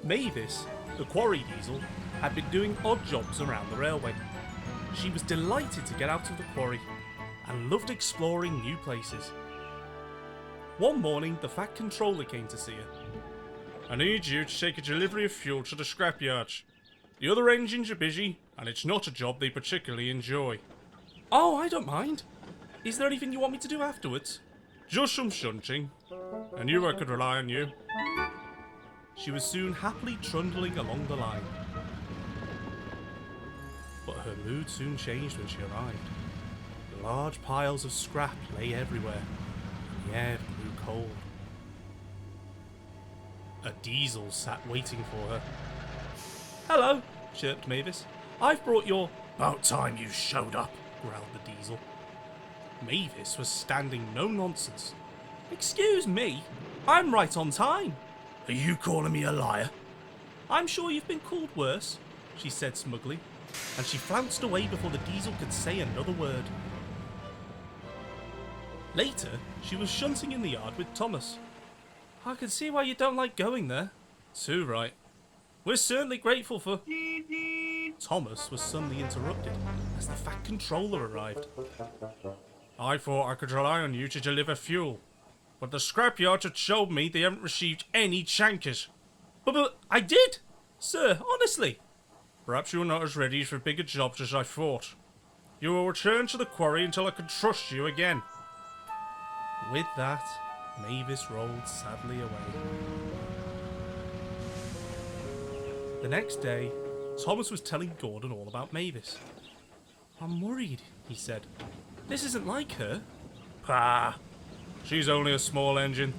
Mavis, the quarry diesel, had been doing odd jobs around the railway. She was delighted to get out of the quarry and loved exploring new places. One morning, the Fat Controller came to see her. I need you to take a delivery of fuel to the scrapyard. The other engines are busy, and it's not a job they particularly enjoy. Oh, I don't mind. Is there anything you want me to do afterwards? Just some shunting. I knew I could rely on you. She was soon happily trundling along the line. But her mood soon changed when she arrived. Large piles of scrap lay everywhere, and the air grew cold. A diesel sat waiting for her. "Hello," chirped Mavis. "I've brought your—" "About time you showed up," growled the diesel. Mavis was standing no nonsense. "Excuse me, I'm right on time." "Are you calling me a liar?" "I'm sure you've been called worse," she said smugly, and she flounced away before the diesel could say another word. Later, she was shunting in the yard with Thomas. "I can see why you don't like going there." "Too right. We're certainly grateful for—" Thomas was suddenly interrupted as the Fat Controller arrived. I thought I could rely on you to deliver fuel, but the scrapyard have told me they haven't received any chankers. But I did, sir, honestly." Perhaps you're not as ready for bigger jobs as I thought. You will return to the quarry until I can trust you again. With that, Mavis rolled sadly away. The next day, Thomas was telling Gordon all about Mavis. "I'm worried," he said. "This isn't like her." Pah! She's only a small engine.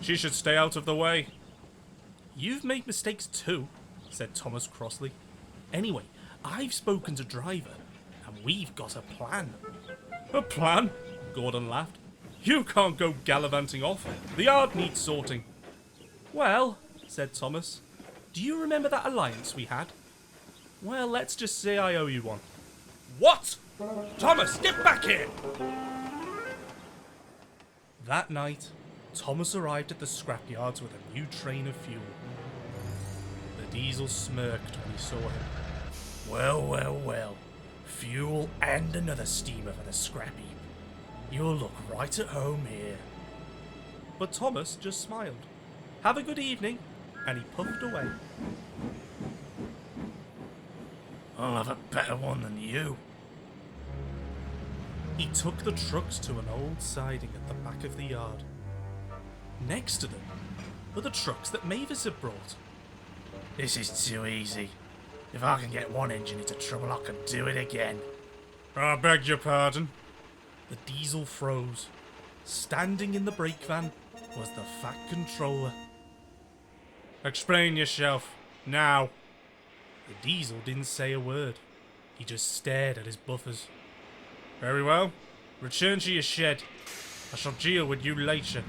She should stay out of the way. "You've made mistakes too," said Thomas crossly. "Anyway, I've spoken to Driver, and we've got a plan." A plan? Gordon laughed. You can't go gallivanting off. The yard needs sorting. "Well," said Thomas, "do you remember that alliance we had? Well, let's just say I owe you one." What? Thomas, get back here! That night, Thomas arrived at the scrapyards with a new train of fuel. The diesel smirked when he saw him. Well, well, well. Fuel and another steamer for the scrap heap. You'll look right at home here. But Thomas just smiled. "Have a good evening," and he puffed away. I'll have a better one than you. He took the trucks to an old siding at the back of the yard. Next to them were the trucks that Mavis had brought. This is too easy. If I can get one engine into trouble, I can do it again. I beg your pardon. The diesel froze. Standing in the brake van was the Fat Controller. Explain yourself, now. The diesel didn't say a word. He just stared at his buffers. Very well. Return to your shed. I shall deal with you later.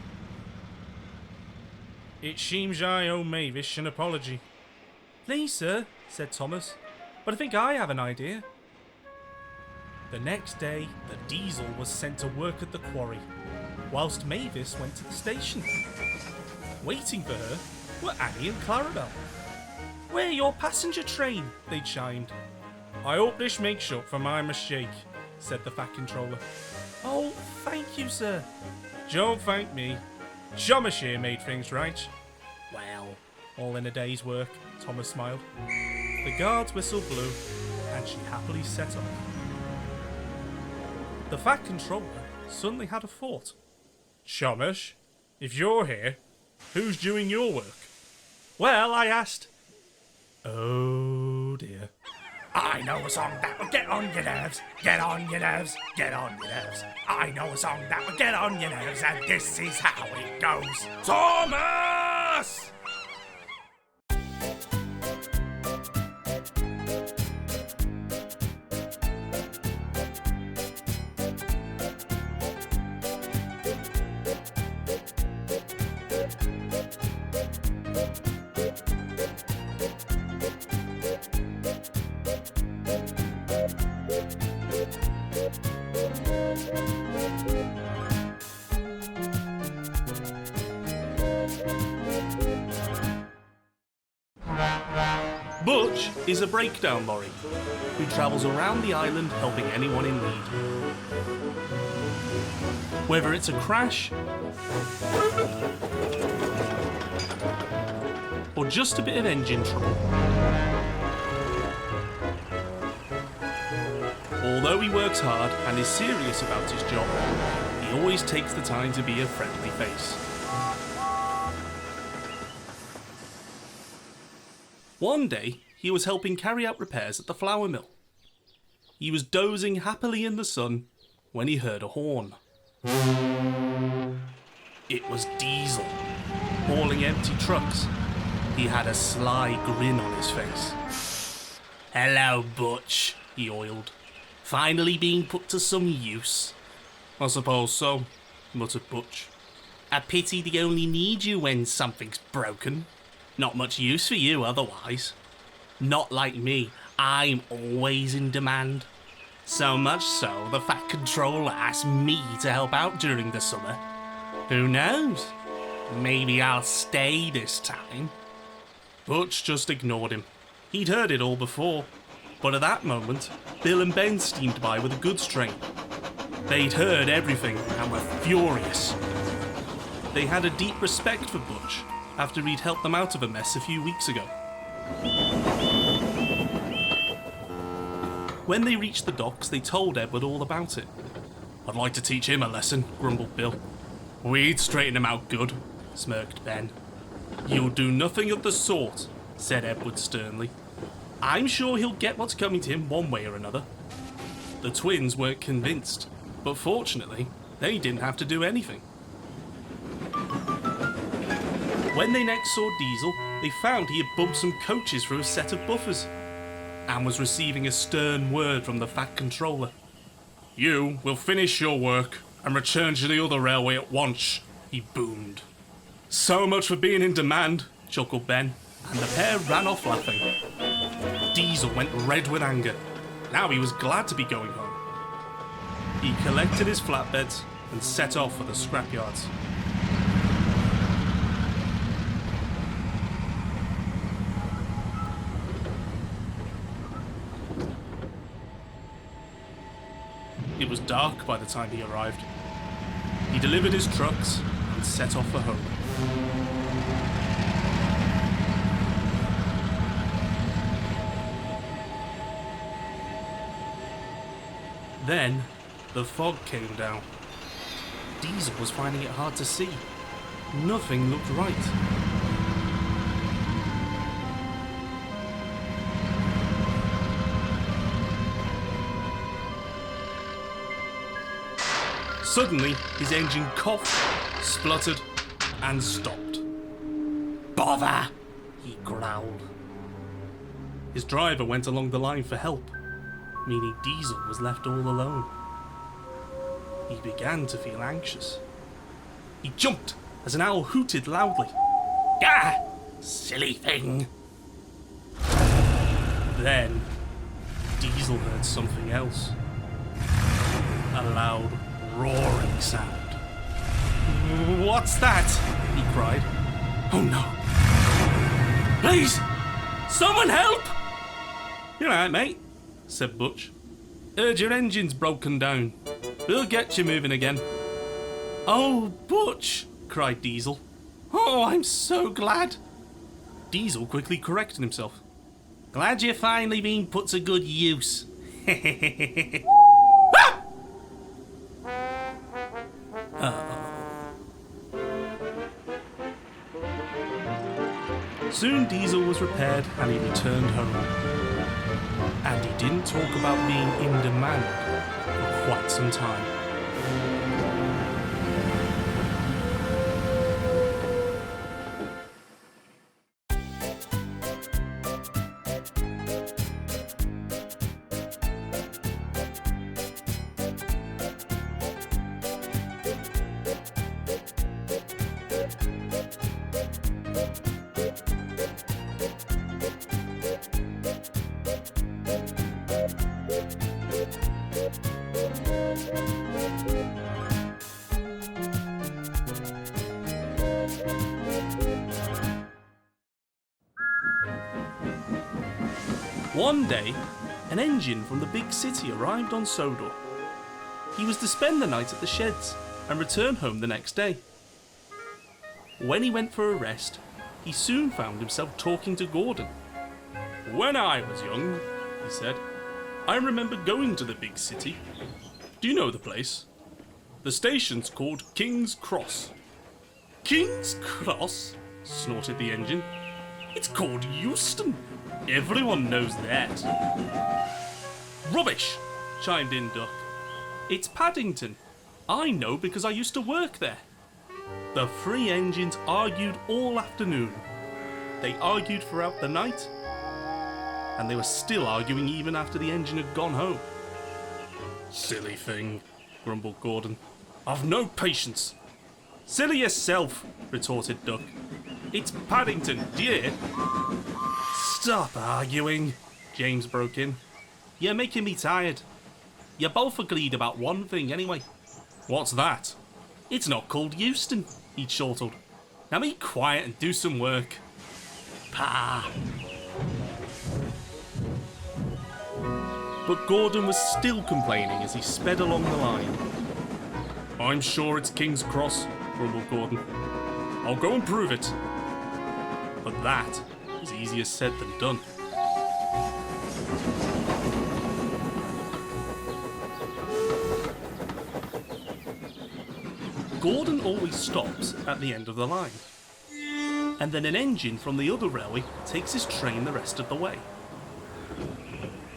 It seems I owe Mavis an apology. "Please, sir," said Thomas, "but I think I have an idea." The next day, the diesel was sent to work at the quarry, whilst Mavis went to the station. Waiting for her were Annie and Clarabelle. "We're your passenger train," they chimed. I hope this makes up for my mistake, said the Fat Controller. "Oh, thank you, sir." Don't thank me. Thomas here made things right. "Well, all in a day's work," Thomas smiled. The guard's whistle blew, and she happily set off. The Fat Controller suddenly had a thought. Thomas, if you're here, who's doing your work? "Well, I asked..." Oh dear. I know a song that will get on your nerves, get on your nerves, get on your nerves. I know a song that will get on your nerves, and this is how it goes. Thomas! Butch is a breakdown lorry who travels around the island helping anyone in need. Whether it's a crash or just a bit of engine trouble. Although he works hard and is serious about his job, he always takes the time to be a friendly face. One day, he was helping carry out repairs at the flour mill. He was dozing happily in the sun when he heard a horn. It was Diesel, hauling empty trucks. He had a sly grin on his face. "Hello, Butch," he oiled. "Finally being put to some use." I suppose so, muttered Butch. "A pity they only need you when something's broken. Not much use for you otherwise. Not like me, I'm always in demand. So much so, the Fat Controller asked me to help out during the summer. Who knows? Maybe I'll stay this time." Butch just ignored him. He'd heard it all before, but at that moment, Bill and Ben steamed by with a goods train. They'd heard everything and were furious. They had a deep respect for Butch after he'd helped them out of a mess a few weeks ago. When they reached the docks, they told Edward all about it. "I'd like to teach him a lesson," grumbled Bill. "We'd straighten him out good," smirked Ben. "You'll do nothing of the sort," said Edward sternly. "I'm sure he'll get what's coming to him one way or another." The twins weren't convinced, but fortunately, they didn't have to do anything. When they next saw Diesel, they found he had bumped some coaches through a set of buffers and was receiving a stern word from the Fat Controller. "You will finish your work and return to the other railway at once," he boomed. "So much for being in demand," chuckled Ben, and the pair ran off laughing. Diesel went red with anger. Now he was glad to be going home. He collected his flatbeds and set off for the scrapyards. It was dark by the time he arrived. He delivered his trucks and set off for home. Then, the fog came down. Diesel was finding it hard to see. Nothing looked right. Suddenly, his engine coughed, spluttered, and stopped. "Bother!" he growled. His driver went along the line for help, meaning Diesel was left all alone. He began to feel anxious. He jumped as an owl hooted loudly. "Gah! Silly thing!" Then, Diesel heard something else. A loud roaring sound. "What's that?" he cried. "Oh no! Please! Someone help!" "You're alright, mate," said Butch. "Heard your engine's broken down. We'll get you moving again." "Oh, Butch!" cried Diesel. "Oh, I'm so glad." Diesel quickly corrected himself. "Glad you're finally being put to good use." Soon Diesel was repaired and he returned home. And he didn't talk about being in demand for quite some time. One day, an engine from the big city arrived on Sodor. He was to spend the night at the sheds and return home the next day. When he went for a rest, he soon found himself talking to Gordon. "When I was young," he said, "I remember going to the big city. Do you know the place? The station's called King's Cross." "King's Cross?" snorted the engine. "It's called Euston. Everyone knows that." "Rubbish," chimed in Duck. "It's Paddington. I know because I used to work there." The three engines argued all afternoon. They argued throughout the night, and they were still arguing even after the engine had gone home. "Silly thing," grumbled Gordon. "I've no patience." "Silly yourself," retorted Duck. "It's Paddington, do you hear?" "Stop arguing," James broke in. "You're making me tired. You both agreed about one thing anyway." "What's that?" "It's not called Euston," he chortled. "Now be quiet and do some work." "Pah." But Gordon was still complaining as he sped along the line. "I'm sure it's King's Cross," grumbled Gordon. "I'll go and prove it." But that was easier said than done. Gordon always stops at the end of the line, and then an engine from the other railway takes his train the rest of the way.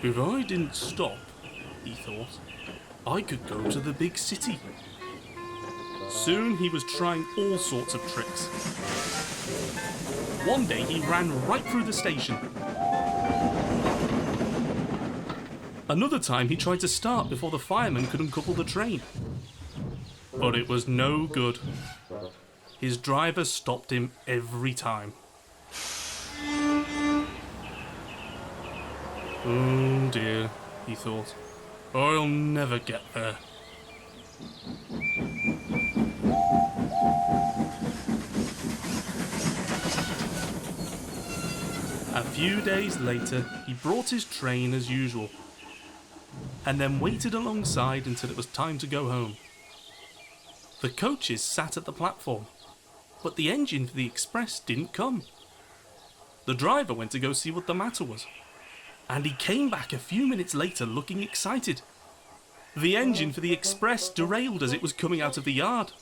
If I didn't stop, he thought, I could go to the big city. Soon he was trying all sorts of tricks. One day he ran right through the station. Another time he tried to start before the fireman could uncouple the train. But it was no good. His driver stopped him every time. Oh dear, he thought. I'll never get there. A few days later, he brought his train as usual, and then waited alongside until it was time to go home. The coaches sat at the platform, but the engine for the express didn't come. The driver went to go see what the matter was, and he came back a few minutes later looking excited. The engine for the express derailed as it was coming out of the yard.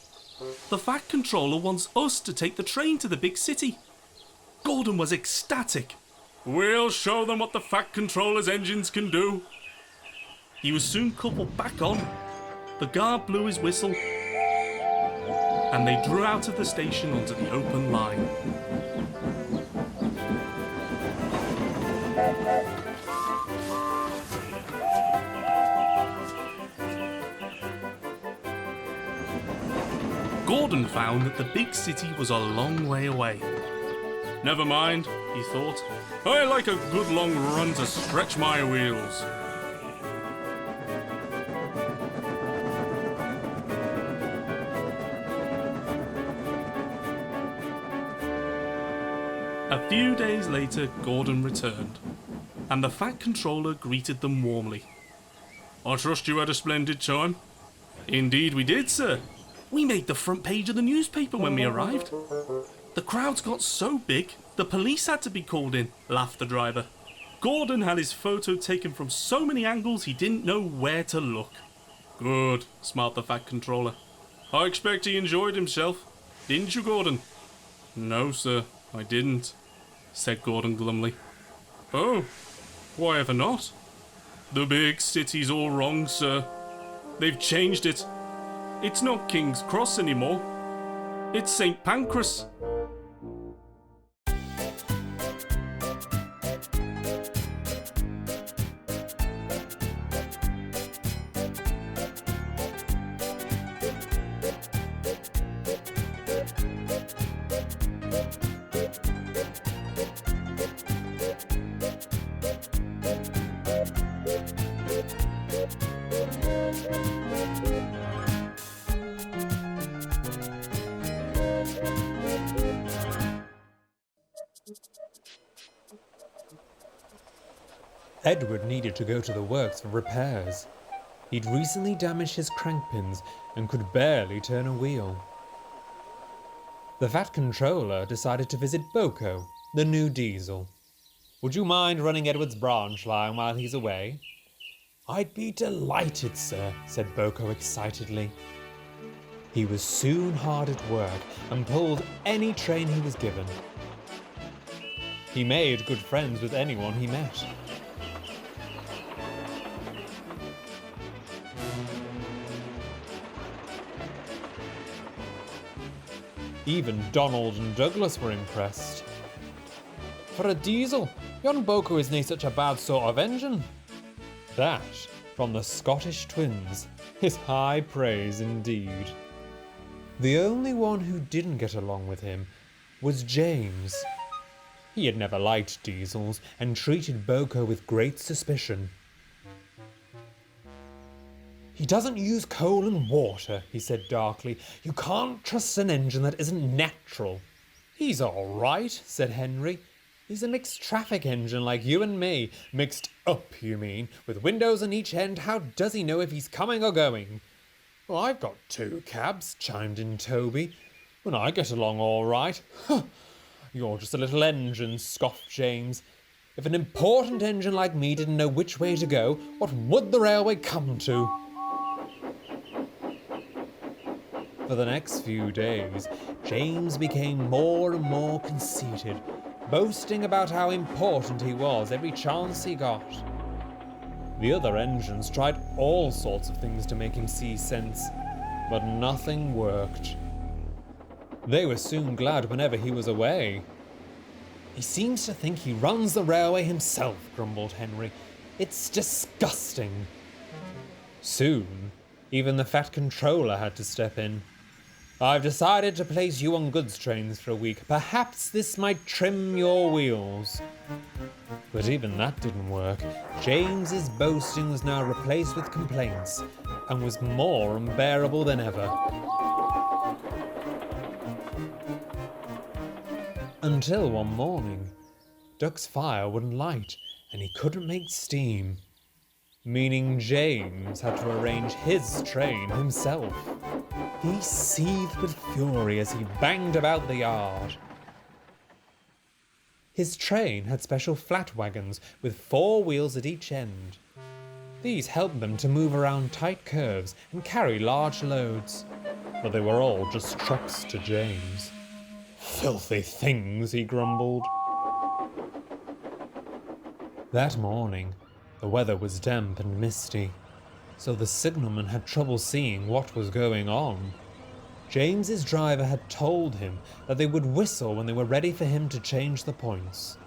The Fat Controller wants us to take the train to the big city. Gordon was ecstatic. We'll show them what the Fat Controller's engines can do. He was soon coupled back on. The guard blew his whistle, and they drew out of the station onto the open line. Gordon found that the big city was a long way away. Never mind, he thought. I like a good long run to stretch my wheels. A few days later, Gordon returned, and the Fat Controller greeted them warmly. I trust you had a splendid time? Indeed we did, sir. We made the front page of the newspaper when we arrived. The crowds got so big, the police had to be called in, laughed the driver. Gordon had his photo taken from so many angles he didn't know where to look. Good, smiled the Fat Controller. I expect he enjoyed himself. Didn't you, Gordon? No, sir, I didn't, said Gordon glumly. Oh, why ever not? The big city's all wrong, sir. They've changed it. It's not King's Cross anymore. It's St. Pancras. Edward needed to go to the works for repairs. He'd recently damaged his crank pins and could barely turn a wheel. The Fat Controller decided to visit Boko, the new diesel. "Would you mind running Edward's branch line while he's away?" "I'd be delighted, sir," said Boko excitedly. He was soon hard at work and pulled any train he was given. He made good friends with anyone he met. Even Donald and Douglas were impressed. "For a diesel, yon Boko is nae such a bad sort of engine." That, from the Scottish twins, is high praise indeed. The only one who didn't get along with him was James. He had never liked diesels and treated Boko with great suspicion. "He doesn't use coal and water," he said darkly. "You can't trust an engine that isn't natural." "He's all right," said Henry. "He's a mixed traffic engine like you and me." "Mixed up, you mean? With windows on each end, how does he know if he's coming or going?" "Well, I've got 2 cabs," chimed in Toby, "and I get along all right." "Huh! You're just a little engine," scoffed James. "If an important engine like me didn't know which way to go, what would the railway come to?" For the next few days, James became more and more conceited, boasting about how important he was every chance he got. The other engines tried all sorts of things to make him see sense, but nothing worked. They were soon glad whenever he was away. "He seems to think he runs the railway himself," grumbled Henry. "It's disgusting." Soon, even the Fat Controller had to step in. "I've decided to place you on goods trains for a week. Perhaps this might trim your wheels." But even that didn't work. James's boasting was now replaced with complaints and was more unbearable than ever. Until one morning, Duck's fire wouldn't light and he couldn't make steam, meaning James had to arrange his train himself. He seethed with fury as he banged about the yard. His train had special flat wagons with 4 wheels at each end. These helped them to move around tight curves and carry large loads, but they were all just trucks to James. "Filthy things," he grumbled. That morning, the weather was damp and misty, so the signalman had trouble seeing what was going on. James's driver had told him that they would whistle when they were ready for him to change the points.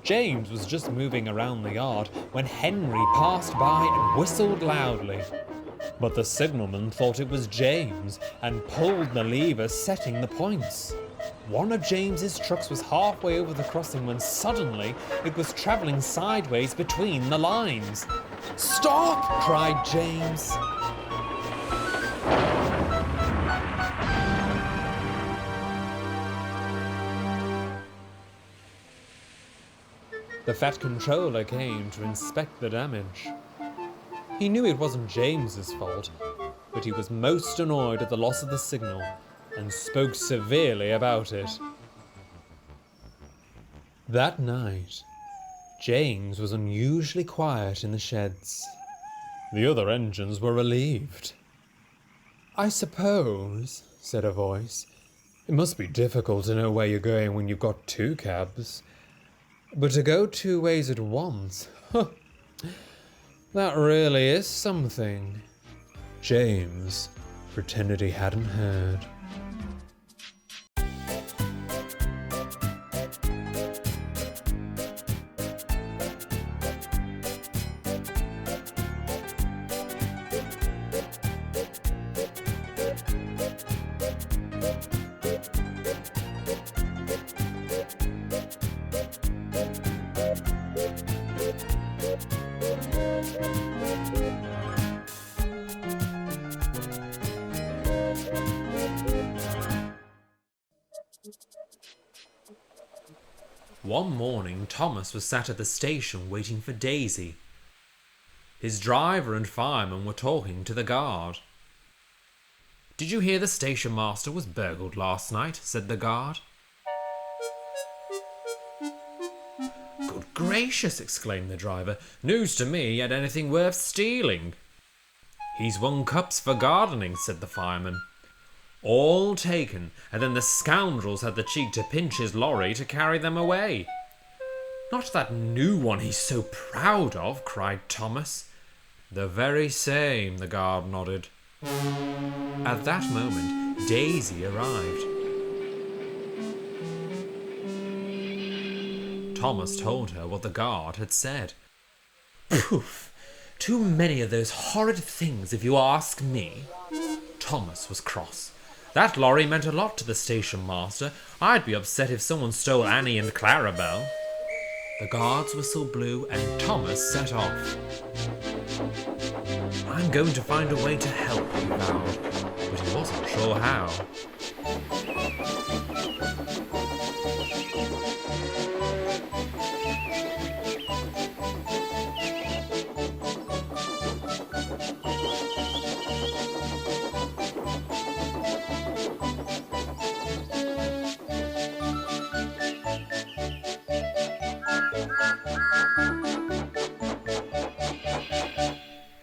James was just moving around the yard when Henry passed by and whistled loudly. But the signalman thought it was James and pulled the lever setting the points. One of James's trucks was halfway over the crossing when suddenly it was travelling sideways between the lines. "Stop!" cried James. The Fat Controller came to inspect the damage. He knew it wasn't James's fault, but he was most annoyed at the loss of the signal and spoke severely about it. That night, James was unusually quiet in the sheds. The other engines were relieved. "I suppose," said a voice, "it must be difficult to know where you're going when you've got 2 cabs. But to go 2 ways at once, that really is something." James pretended he hadn't heard. One morning, Thomas was sat at the station waiting for Daisy. His driver and fireman were talking to the guard. "Did you hear the station master was burgled last night?" said the guard. "Good gracious!" exclaimed the driver. "News to me, yet anything worth stealing." "He's won cups for gardening," said the fireman. "All taken, and then the scoundrels had the cheek to pinch his lorry to carry them away." "Not that new one he's so proud of," cried Thomas. "The very same," the guard nodded. At that moment, Daisy arrived. Thomas told her what the guard had said. "Poof! Too many of those horrid things, if you ask me." Thomas was cross. "That lorry meant a lot to the station master. I'd be upset if someone stole Annie and Clarabelle." The guard's whistle blew and Thomas set off. "I'm going to find a way to help," he vowed, but he wasn't sure how.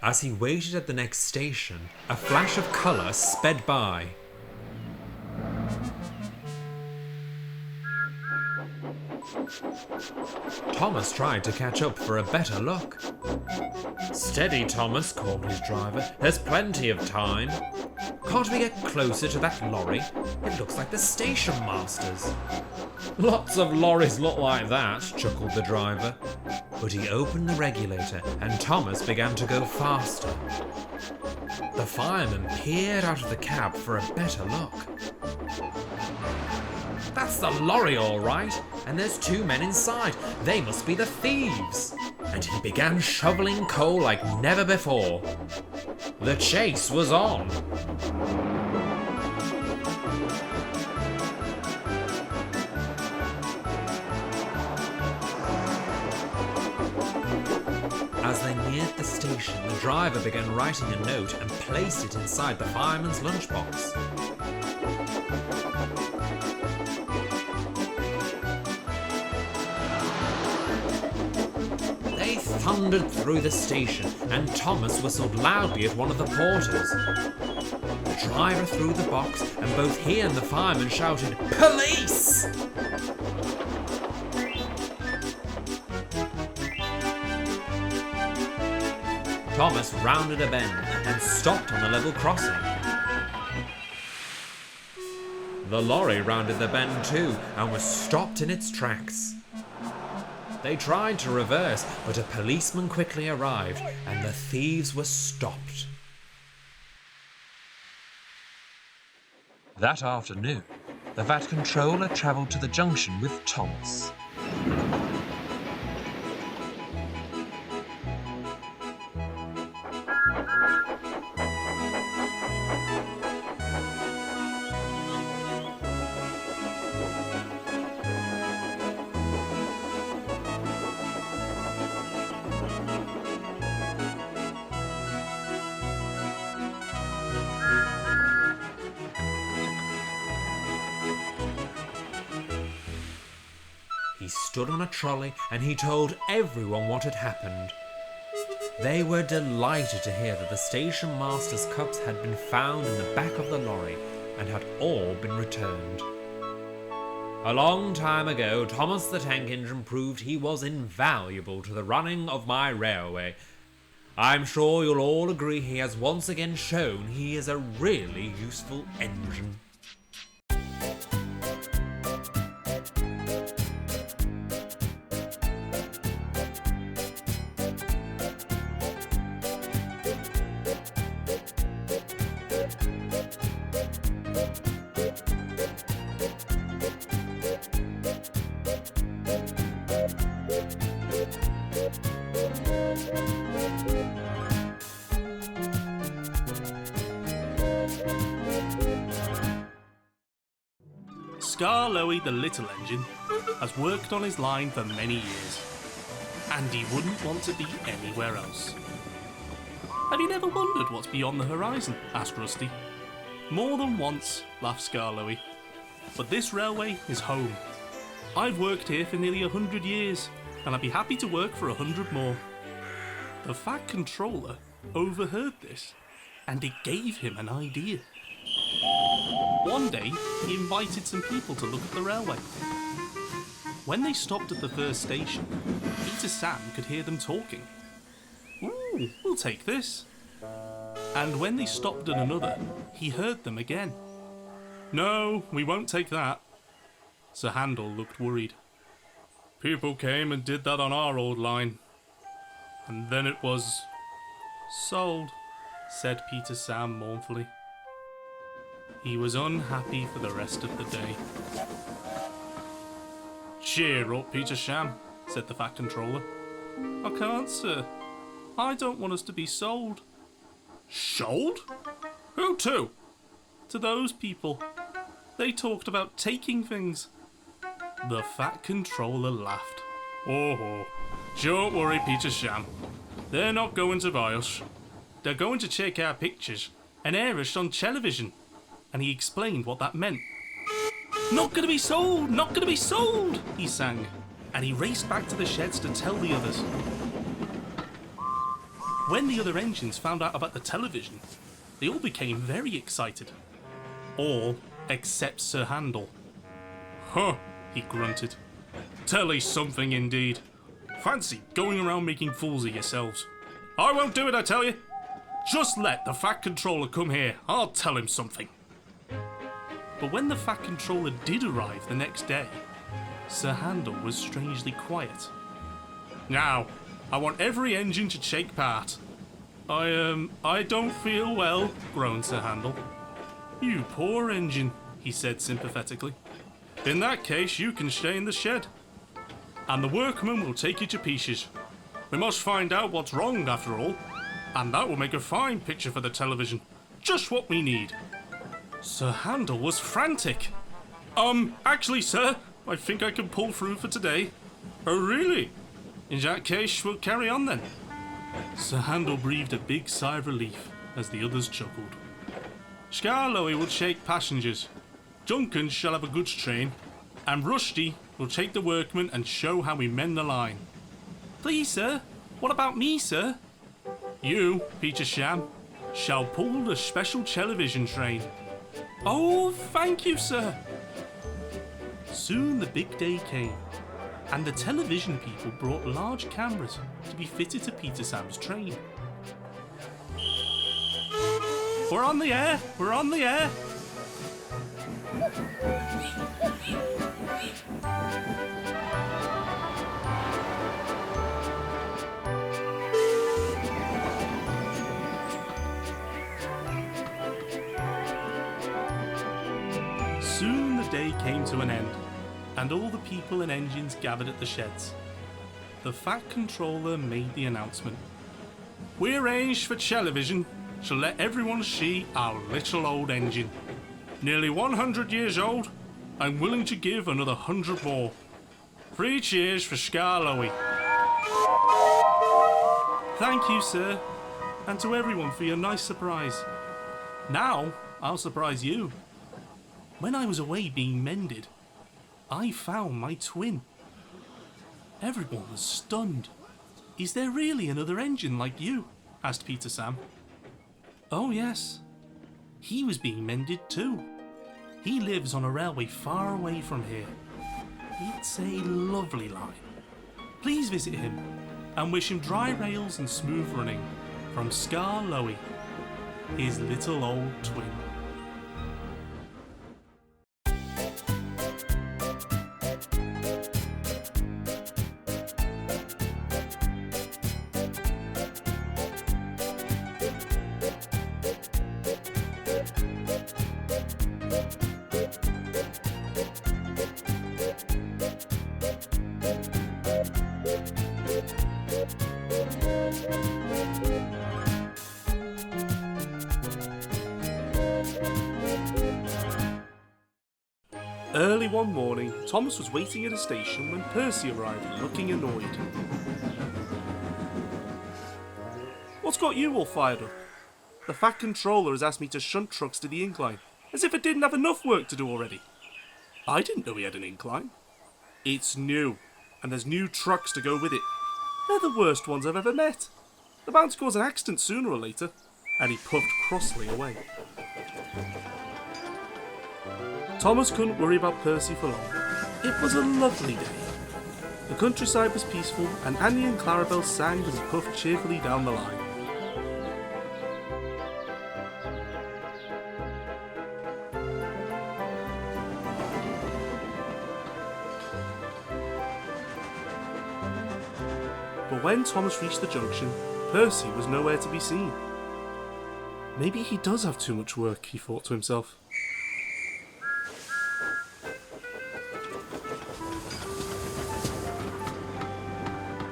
As he waited at the next station, a flash of colour sped by. Thomas tried to catch up for a better look. "Steady, Thomas," called his driver. "There's plenty of time." "Can't we get closer to that lorry? It looks like the station master's." "Lots of lorries look like that," chuckled the driver. But he opened the regulator and Thomas began to go faster. The fireman peered out of the cab for a better look. "That's the lorry all right, and there's two men inside. They must be the thieves." And he began shoveling coal like never before. The chase was on. As they neared the station, the driver began writing a note and placed it inside the fireman's lunchbox. They thundered through the station, and Thomas whistled loudly at one of the porters. The driver threw the box, and both he and the fireman shouted, "Police!" Thomas rounded a bend and stopped on the level crossing. The lorry rounded the bend too and was stopped in its tracks. They tried to reverse, but a policeman quickly arrived and the thieves were stopped. That afternoon, the VAT controller travelled to the junction with Thomas. He stood on a trolley and he told everyone what had happened. They were delighted to hear that the station master's cups had been found in the back of the lorry and had all been returned. A long time ago, Thomas the Tank Engine proved he was invaluable to the running of my railway. I'm sure you'll all agree he has once again shown he is a really useful engine. Skarloey the little engine has worked on his line for many years, and he wouldn't want to be anywhere else. Have you never wondered what's beyond the horizon? Asked Rusty. More than once, laughed Skarloey. But this railway is home. I've worked here for nearly 100 years, and I'd be happy to work for 100 more. The Fat Controller overheard this, and it gave him an idea. One day, he invited some people to look at the railway. When they stopped at the first station, Peter Sam could hear them talking. Ooh, we'll take this. And when they stopped at another, he heard them again. No, we won't take that. Sir Handel looked worried. People came and did that on our old line. And then it was sold, said Peter Sam mournfully. He was unhappy for the rest of the day. Cheer up, Peter Sam, said the Fat Controller. I can't, sir. I don't want us to be sold. Sold? Who to? To those people. They talked about taking things. The Fat Controller laughed. Oh, don't worry, Peter Sam. They're not going to buy us. They're going to take our pictures and air us on television. And he explained what that meant. Not gonna be sold! Not gonna be sold! He sang. And he raced back to the sheds to tell the others. When the other engines found out about the television, they all became very excited. All except Sir Handel. Huh, he grunted. Telly's something indeed. Fancy going around making fools of yourselves. I won't do it, I tell you. Just let the Fat Controller come here. I'll tell him something. But when the Fat Controller did arrive the next day, Sir Handel was strangely quiet. Now, I want every engine to take part. I don't feel well, groaned Sir Handel. You poor engine, he said sympathetically. In that case, you can stay in the shed. And the workmen will take you to pieces. We must find out what's wrong after all. And that will make a fine picture for the television. Just what we need. Sir Handel was frantic. Actually, sir, I think I can pull through for today. Oh, really? In that case, we'll carry on then. Sir Handel breathed a big sigh of relief as the others chuckled. Skarloey will take passengers. Duncan shall have a goods train. And Rusty will take the workmen and show how we mend the line. Please, sir. What about me, sir? You, Peter Sam, shall pull the special television train. Oh, thank you, sir. Soon the big day came, and the television people brought large cameras to be fitted to Peter Sam's train. We're on the air! We're on the air! Soon the day came to an end, and all the people and engines gathered at the sheds. The Fat Controller made the announcement. We arranged for television to let everyone see our little old engine. Nearly 100 years old, I'm willing to give another 100 more. 3 cheers for Skarloey. Thank you, sir, and to everyone for your nice surprise. Now, I'll surprise you. When I was away being mended, I found my twin. Everyone was stunned. Is there really another engine like you? Asked Peter Sam. Oh yes. He was being mended too. He lives on a railway far away from here. It's a lovely line. Please visit him and wish him dry rails and smooth running from Skarloey, his little old twin. Early one morning, Thomas was waiting at a station when Percy arrived, looking annoyed. What's got you all fired up? The Fat Controller has asked me to shunt trucks to the incline, as if it didn't have enough work to do already. I didn't know he had an incline. It's new, and there's new trucks to go with it. They're the worst ones I've ever met. They're bound to cause an accident sooner or later. And he puffed crossly away. Thomas couldn't worry about Percy for long. It was a lovely day. The countryside was peaceful, and Annie and Clarabelle sang as he puffed cheerfully down the line. But when Thomas reached the junction, Percy was nowhere to be seen. Maybe he does have too much work, he thought to himself.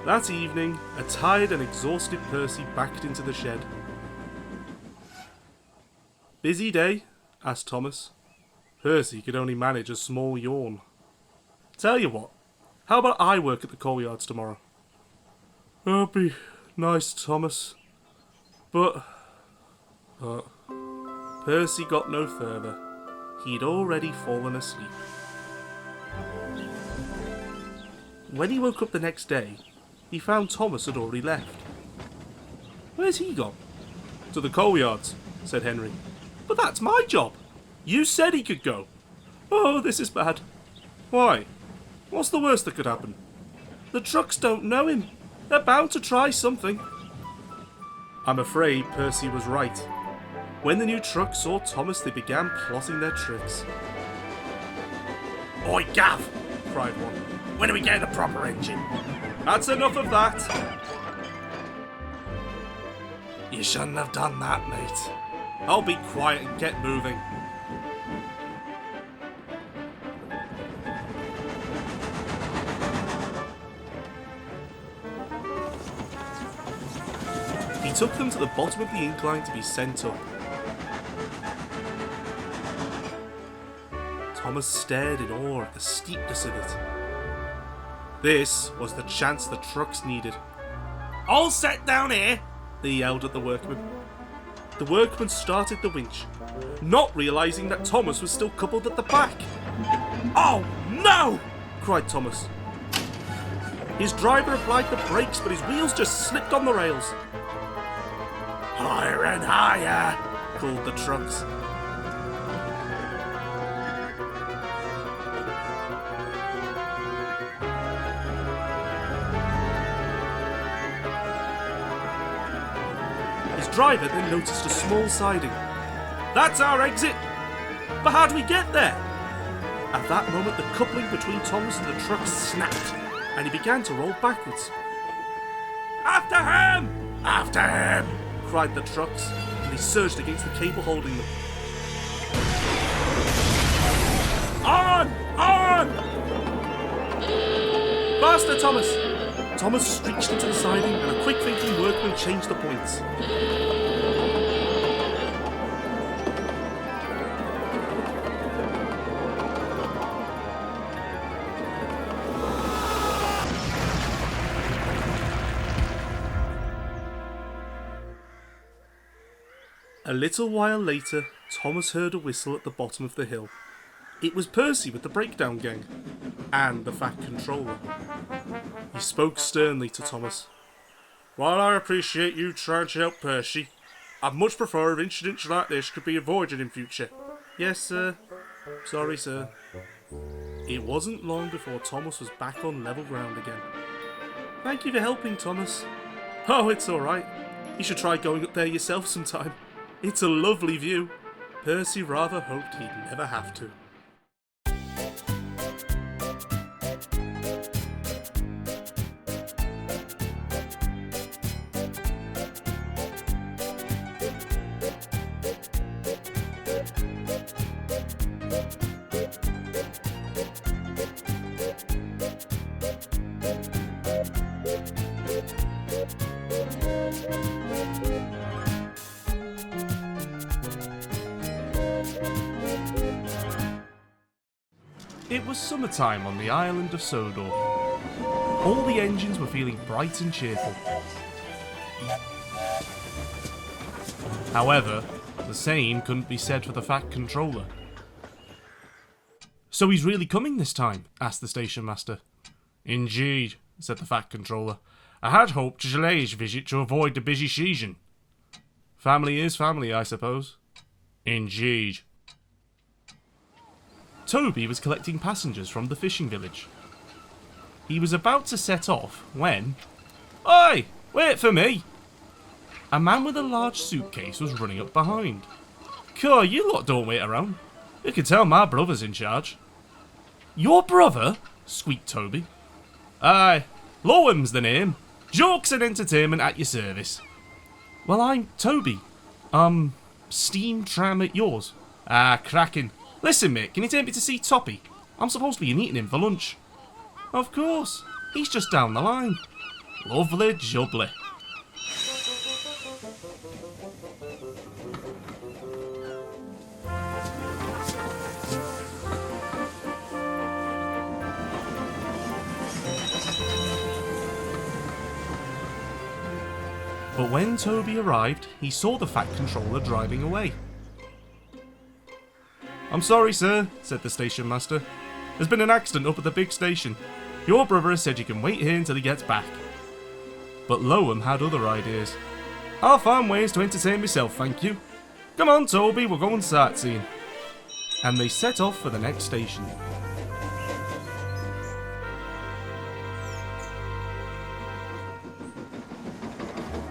That evening, a tired and exhausted Percy backed into the shed. Busy day? Asked Thomas. Percy could only manage a small yawn. Tell you what, how about I work at the coal yards tomorrow? That'd be nice, Thomas. But Percy got no further. He'd already fallen asleep. When he woke up the next day, he found Thomas had already left. Where's he gone? To the coal yards, said Henry. But that's my job. You said he could go. Oh, this is bad. Why? What's the worst that could happen? The trucks don't know him. They're bound to try something. I'm afraid Percy was right. When the new truck saw Thomas, they began plotting their tricks. Oi, Gav! Cried one. When are we getting a proper engine? That's enough of that. You shouldn't have done that, mate. I'll be quiet and get moving. He took them to the bottom of the incline to be sent up. Thomas stared in awe at the steepness of it. This was the chance the trucks needed. All set down here! They yelled at the workmen. The workmen started the winch, not realising that Thomas was still coupled at the back. Oh, no! Cried Thomas. His driver applied the brakes, but his wheels just slipped on the rails. Higher and higher! Called the trucks. His driver then noticed a small siding. That's our exit! But how do we get there? At that moment, the coupling between Thomas and the truck snapped, and he began to roll backwards. After him! After him! Cried the trucks, and they surged against the cable holding them. On! On! Faster, Thomas! Thomas screeched into the siding, and a quick-thinking workman changed the points. A little while later, Thomas heard a whistle at the bottom of the hill. It was Percy with the breakdown gang, and the Fat Controller. He spoke sternly to Thomas. While I appreciate you trying to help Percy, I'd much prefer if incidents like this could be avoided in future. Yes, sir. Sorry, sir. It wasn't long before Thomas was back on level ground again. Thank you for helping, Thomas. Oh, it's alright. You should try going up there yourself sometime. It's a lovely view. Percy rather hoped he'd never have to. It was summertime on the island of Sodor. All the engines were feeling bright and cheerful. However, the same couldn't be said for the Fat Controller. "So he's really coming this time?" asked the station master. "Indeed," said the Fat Controller. "I had hoped to delay his visit to avoid the busy season." "Family is family, I suppose." "Indeed." Toby was collecting passengers from the fishing village. He was about to set off when... "Oi! Wait for me!" A man with a large suitcase was running up behind. "Coy, you lot don't wait around. You can tell my brother's in charge." "Your brother?" squeaked Toby. "Aye, Loham's the name. Jokes and entertainment at your service." "Well, I'm Toby. Steam tram at yours." "Ah, cracking. Listen, mate, can you take me to see Toppy? I'm supposed to be meeting him for lunch." "Of course. He's just down the line." "Lovely jubbly." But when Toby arrived, he saw the Fat Controller driving away. "I'm sorry, sir," said the station master. "There's been an accident up at the big station. Your brother has said you can wait here until he gets back." But Loam had other ideas. "I'll find ways to entertain myself, thank you. Come on, Toby, we're going sightseeing." And they set off for the next station.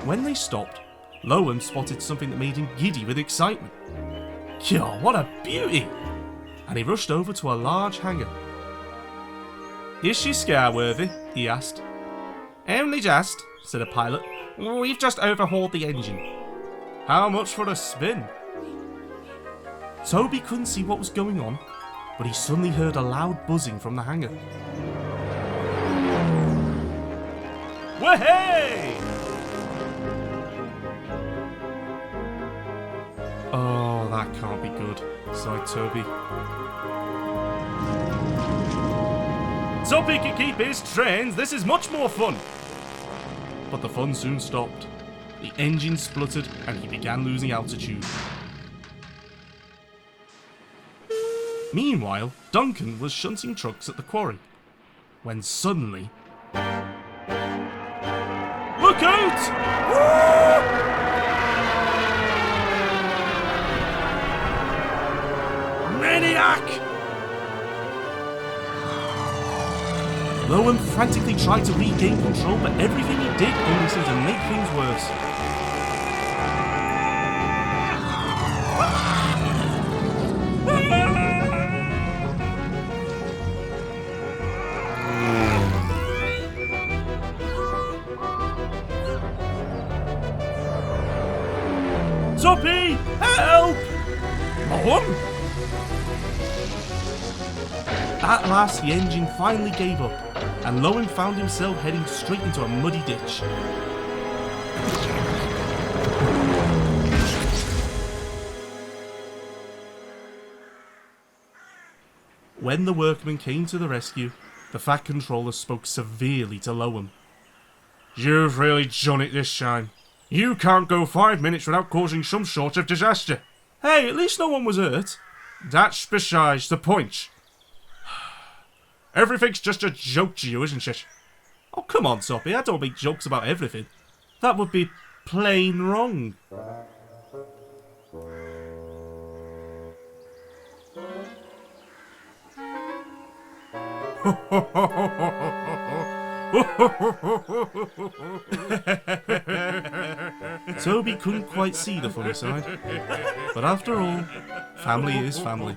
When they stopped, Loam spotted something that made him giddy with excitement. "God, what a beauty!" And he rushed over to a large hangar. "Is she scarworthy?" he asked. "Only just," said a pilot. "We've just overhauled the engine." "How much for a spin?" Toby couldn't see what was going on, but he suddenly heard a loud buzzing from the hangar. "Wahey!" "Oh, that can't be good," sighed Toby. "Toby can keep his trains, this is much more fun!" But the fun soon stopped. The engine spluttered and he began losing altitude. Meanwhile, Duncan was shunting trucks at the quarry, when suddenly... Look out! Maniac! Loam frantically tried to regain control, but everything he did only seemed to make things worse. Toppy! Help! Loam? At last, the engine finally gave up, and Loam found himself heading straight into a muddy ditch. When the workmen came to the rescue, the Fat Controller spoke severely to Loam. "You've really done it this time. You can't go 5 minutes without causing some sort of disaster." "Hey, at least no one was hurt." "That's besides the point. Everything's just a joke to you, isn't it?" "Oh, come on, Toppy, I don't make jokes about everything. That would be plain wrong." Toby couldn't quite see the funny side. But after all, family is family.